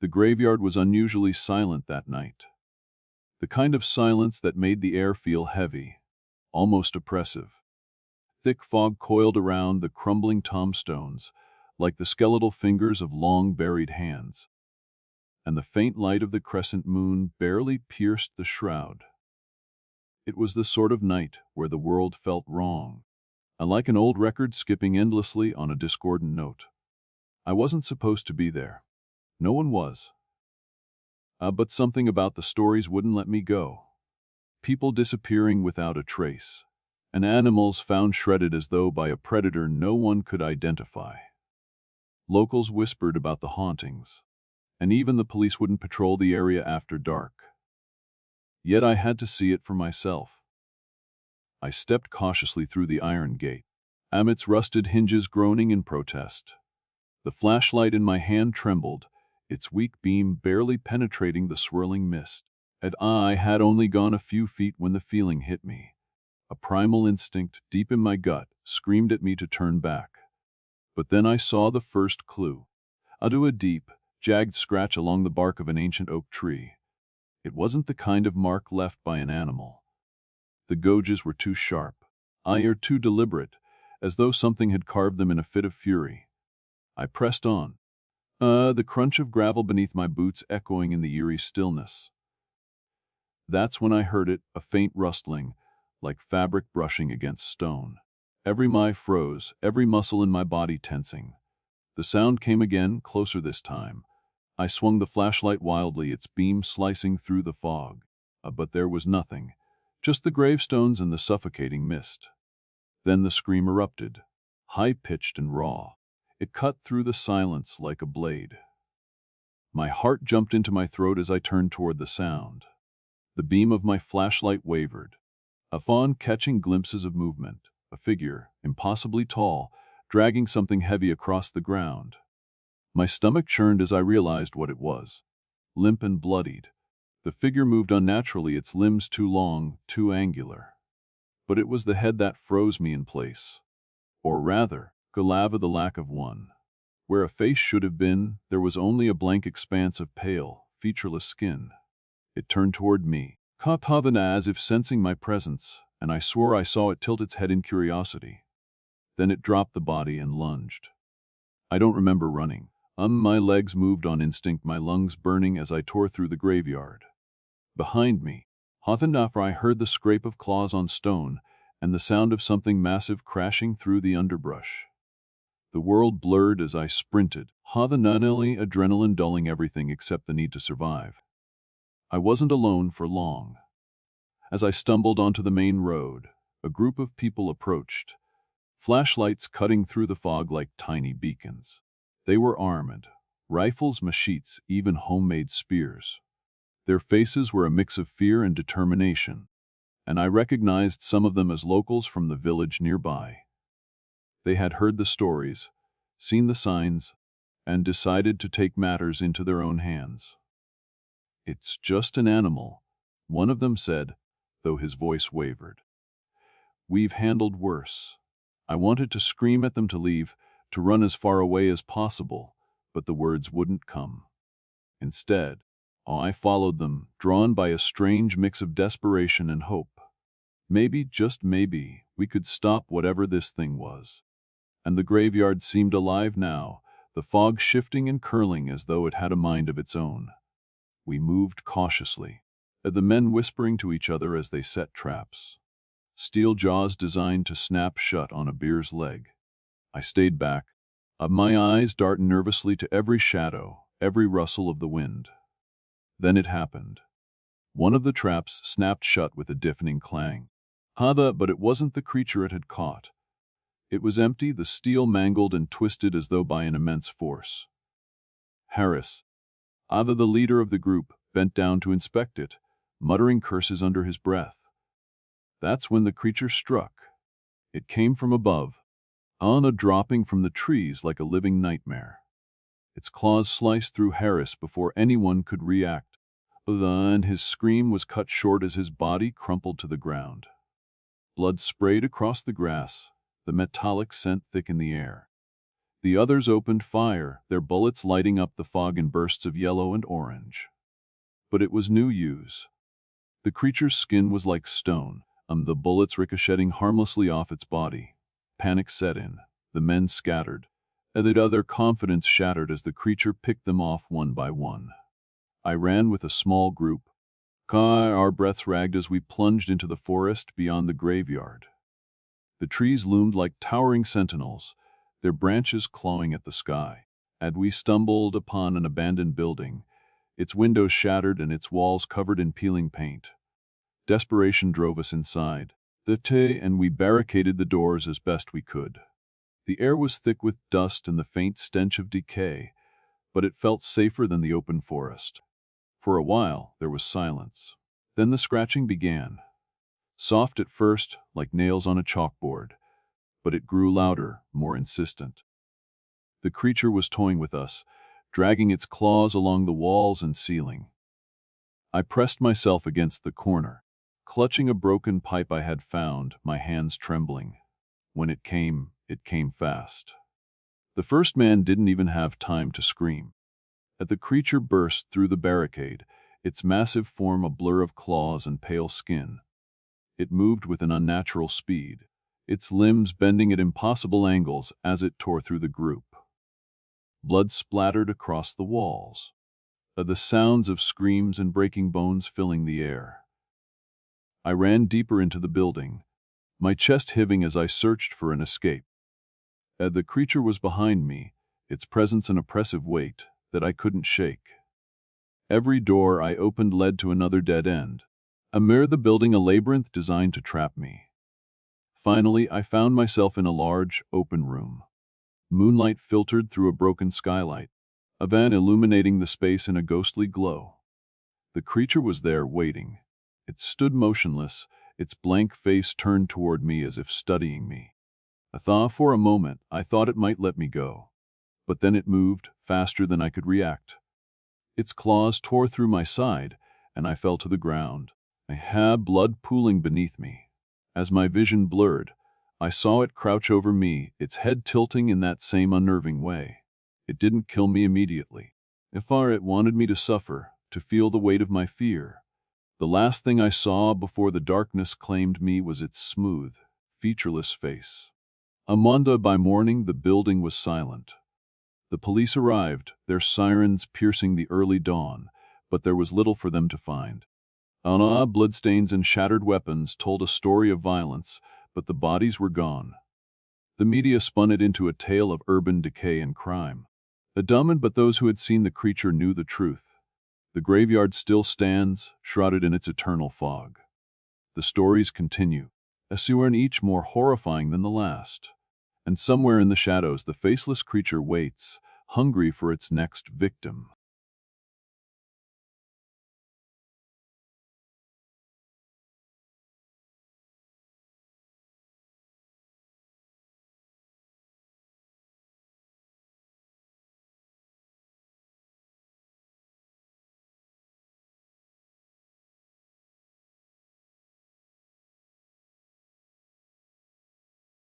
The graveyard was unusually silent that night. The kind of silence that made the air feel heavy, almost oppressive. Thick fog coiled around the crumbling tombstones, like the skeletal fingers of long-buried hands, and the faint light of the crescent moon barely pierced the shroud. It was the sort of night where the world felt wrong, like an old record skipping endlessly on a discordant note. I wasn't supposed to be there. No one was. But something about the stories wouldn't let me go. People disappearing without a trace, and animals found shredded as though by a predator no one could identify. Locals whispered about the hauntings, and even the police wouldn't patrol the area after dark. Yet I had to see it for myself. I stepped cautiously through the iron gate, its rusted hinges groaning in protest. The flashlight in my hand trembled, its weak beam barely penetrating the swirling mist. And I had only gone a few feet when the feeling hit me. A primal instinct deep in my gut screamed at me to turn back. But then I saw the first clue. A deep, jagged scratch along the bark of an ancient oak tree. It wasn't the kind of mark left by an animal. The gouges were too sharp, too deliberate, as though something had carved them in a fit of fury. I pressed on, the crunch of gravel beneath my boots echoing in the eerie stillness. That's when I heard it, a faint rustling, like fabric brushing against stone. Every eye froze, every muscle in my body tensing. The sound came again, closer this time. I swung the flashlight wildly, its beam slicing through the fog. But there was nothing, just the gravestones and the suffocating mist. Then the scream erupted, high-pitched and raw. It cut through the silence like a blade. My heart jumped into my throat as I turned toward the sound. The beam of my flashlight wavered, a fawn catching glimpses of movement, a figure, impossibly tall, dragging something heavy across the ground. My stomach churned as I realized what it was. Limp and bloodied, the figure moved unnaturally, its limbs too long, too angular. But it was the head that froze me in place. Or rather, Galava, the lack of one. Where a face should have been, there was only a blank expanse of pale, featureless skin. It turned toward me, Kapavana, as if sensing my presence, and I swore I saw it tilt its head in curiosity. Then it dropped the body and lunged. I don't remember running. My legs moved on instinct, my lungs burning as I tore through the graveyard. Behind me, Hothandafra, I heard the scrape of claws on stone and the sound of something massive crashing through the underbrush. The world blurred as I sprinted, Hothananili, adrenaline dulling everything except the need to survive. I wasn't alone for long. As I stumbled onto the main road, a group of people approached, flashlights cutting through the fog like tiny beacons. They were armed, rifles, machetes, even homemade spears. Their faces were a mix of fear and determination, and I recognized some of them as locals from the village nearby. They had heard the stories, seen the signs, and decided to take matters into their own hands. "It's just an animal," one of them said, though his voice wavered. "We've handled worse." I wanted to scream at them to leave, to run as far away as possible, but the words wouldn't come. Instead, I followed them, drawn by a strange mix of desperation and hope. Maybe, just maybe, we could stop whatever this thing was. And the graveyard seemed alive now, the fog shifting and curling as though it had a mind of its own. We moved cautiously, the men whispering to each other as they set traps. Steel jaws designed to snap shut on a bear's leg. I stayed back, my eyes darting nervously to every shadow, every rustle of the wind. Then it happened. One of the traps snapped shut with a deafening clang. But it wasn't the creature it had caught. It was empty, the steel mangled and twisted as though by an immense force. Harris, the leader of the group, bent down to inspect it, muttering curses under his breath. That's when the creature struck. It came from above, Anna dropping from the trees like a living nightmare. Its claws sliced through Harris before anyone could react, and his scream was cut short as his body crumpled to the ground. Blood sprayed across the grass, the metallic scent thick in the air. The others opened fire, their bullets lighting up the fog in bursts of yellow and orange. But it was no use. The creature's skin was like stone, the bullets ricocheting harmlessly off its body. Panic set in. The men scattered, and their confidence shattered as the creature picked them off one by one. I ran with a small group. Our breaths ragged as we plunged into the forest beyond the graveyard. The trees loomed like towering sentinels, their branches clawing at the sky. And we stumbled upon an abandoned building, its windows shattered and its walls covered in peeling paint. Desperation drove us inside, and we barricaded the doors as best we could. The air was thick with dust and the faint stench of decay, but it felt safer than the open forest. For a while, there was silence. Then the scratching began. Soft at first, like nails on a chalkboard, but it grew louder, more insistent. The creature was toying with us, dragging its claws along the walls and ceiling. I pressed myself against the corner, clutching a broken pipe I had found, my hands trembling. When it came fast. The first man didn't even have time to scream. As the creature burst through the barricade, its massive form a blur of claws and pale skin. It moved with an unnatural speed, its limbs bending at impossible angles as it tore through the group. Blood splattered across the walls, the sounds of screams and breaking bones filling the air. I ran deeper into the building, my chest heaving as I searched for an escape. The creature was behind me, its presence an oppressive weight that I couldn't shake. Every door I opened led to another dead end, the building a labyrinth designed to trap me. Finally, I found myself in a large, open room. Moonlight filtered through a broken skylight, a van illuminating the space in a ghostly glow. The creature was there, waiting. It stood motionless, its blank face turned toward me as if studying me. For a moment, I thought it might let me go. But then it moved, faster than I could react. Its claws tore through my side, and I fell to the ground. I had blood pooling beneath me. As my vision blurred, I saw it crouch over me, its head tilting in that same unnerving way. It didn't kill me immediately. It wanted me to suffer, to feel the weight of my fear. The last thing I saw before the darkness claimed me was its smooth, featureless face. By morning, the building was silent. The police arrived, their sirens piercing the early dawn, but there was little for them to find. Bloodstains and shattered weapons told a story of violence, but the bodies were gone. The media spun it into a tale of urban decay and crime. But those who had seen the creature knew the truth. The graveyard still stands, shrouded in its eternal fog. The stories continue, each more horrifying than the last. And somewhere in the shadows, the faceless creature waits, hungry for its next victim.